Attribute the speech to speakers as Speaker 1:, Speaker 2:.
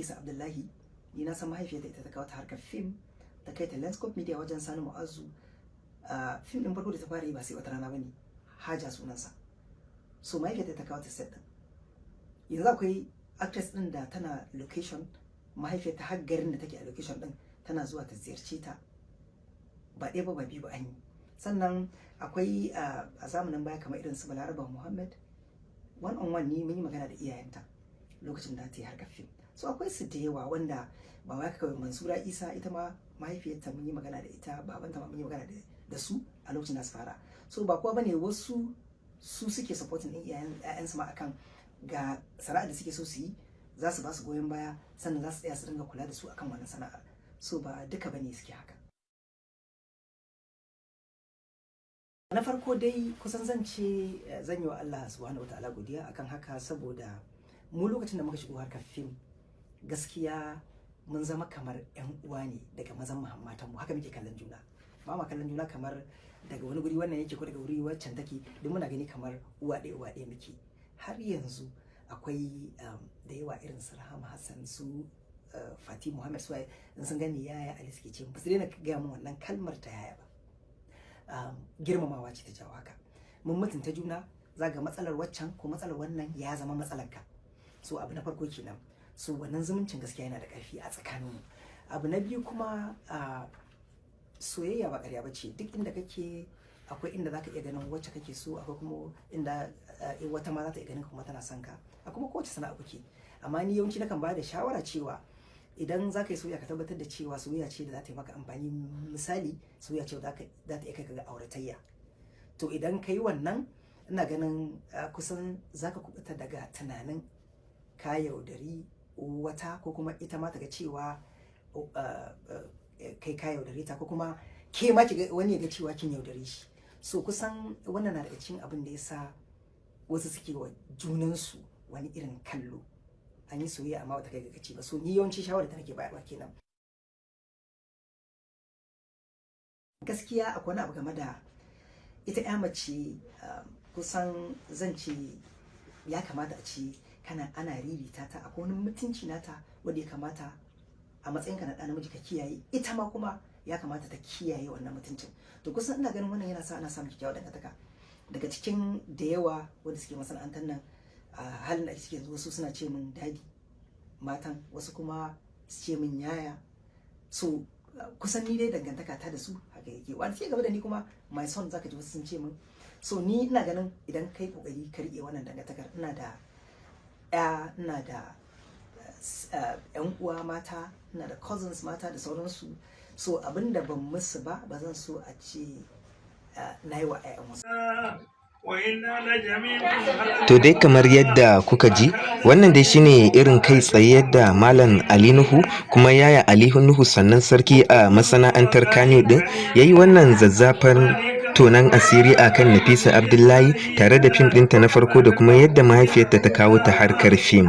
Speaker 1: Nafisa Abdullahi, ni na san mahaifiyarta ita ta kawo ta harkar fim, ta kai ta Lenscope Media wajen Sani Mu'azzu. Fim din farko da ta fara yi ba sai wata rana bane, Haja sunansa. So mahaifiyarta ta kawo ta set din. Yanzu akwai actress din da tana location, mahaifiyarta har garin da take a location din tana zuwa ta ziyarce ta, ba ɗaya ba ba biyu ba an yi. Sannan akwai a zamanin baya kamar irin su Balaraba Muhammad, one on one ni mun yi magana da iyayenta lokacin da ta yi harkar fim. So akwai su da yawa wanda ba wai kawai Mansura Isa, ita ma mahaifiyarta mun yi magana da ita, babanta ma mun yi magana da su a lokacin da su fara. So ba kowa bane, wasu su suke supporting din ƴaƴansu ma akan ga sana'ar da suke so su yi, za su ba su goyon baya, sannan za su tsaya su dinga kula da su akan wannan sana'ar. So ba duka bane suke haka. Na farko dai kusan zan ce zan yi wa Allah subhanahu wataala godiya akan haka, saboda mu lokacin da muka shigo harkar fim gaskiya mun zama kamar ƴan uwa ne daga mazan matan mu, haka muke kallon juna. Ba ma kallon juna kamar daga wani guri wannan yake ko daga wuri waccan take, duk muna gani kamar uwa ɗaya muke. Har yanzu akwai da yawa irin su Rahama Hassan, su Fati Muhammad, su in sun gani yaya Ali suke ce ba su daina gaya min wannan kalmar ta yaya ba. Girmamawa ce ta jawo haka. Mun mutunta juna, zaga matsalar waccan ko matsalar wannan ya zama matsalar ka. So abu na farko kenan. So wannan zumuncin gaskiya yana da ƙarfi a tsakaninmu. Abu na biyu kuma soyayya ba ƙarya bace. Duk inda kake akwai inda zaka iya ganin wacce kake so, akwai kuma inda wata ma za ta iya ganin kuma tana son ka. A kuma kowace sana'a kuke. Amma ni yawanci nakan ba da shawara cewa idan za ka yi soyayya ka tabbatar da cewa soyayya ce da za ta yi maka amfani. Misali soyayya ce da za ta iya kai ka ga auratayya. To idan ka yi wannan, ina ganin kusan za ka kubuta daga tunanin ka yaudari wata, ko kuma ita ma ta ga cewa kai ka yaudare ta, ko kuma ke ma wani ya ga cewa kin yaudare shi. So kusan wannan na daga cikin abin da ya sa wasu suke wa junansu wani irin kallo. An yi soyayya amma bata kai ga gaci ba. So ni yawanci shawarar da nake bayarwa kenan. Gaskiya akwai wani abu game da ita ƴa mace, kusan zan ce ya kamata a ce ana ririta ta, akwai wani mutunci nata wanda ya kamata a matsayinka na ɗa namiji ka kiyaye, ita ma kuma ya kamata ta kiyaye wannan mutuncin. To kusan ina ganin wannan yana sa ana samun kyakkyawar dangantaka. Daga cikin da yawa wanda suke masana'antar nan, halin da ake ciki yanzu, wasu suna ce min dadi matan, wasu kuma su ce min yaya. So kusan ni dai dangantaka ta da su haka yake. Wanda ke gaba da ni kuma my son zaka ji wasu sun ce min. So ni ina ganin idan kai kokari ka rike wannan dangantakar, ina da ƴan uwa mata, ina da cousins mata da sauransu. So abinda ban musu ba zan so a ce na yi wa ƴaƴan wasu.
Speaker 2: To dai kamar yadda kuka ji, wannan dai shine irin kai tsaye yadda Malam Ali Nuhu kuma Yaya Ali Nuhu sannan sarki a masana'antar Kannywood din yayi wannan zazzafan tonan asiri akan Nafisa Abdullahi tare da fim ɗinta na farko da kuma yadda mahaifiyarta ta kawo ta harkar fim.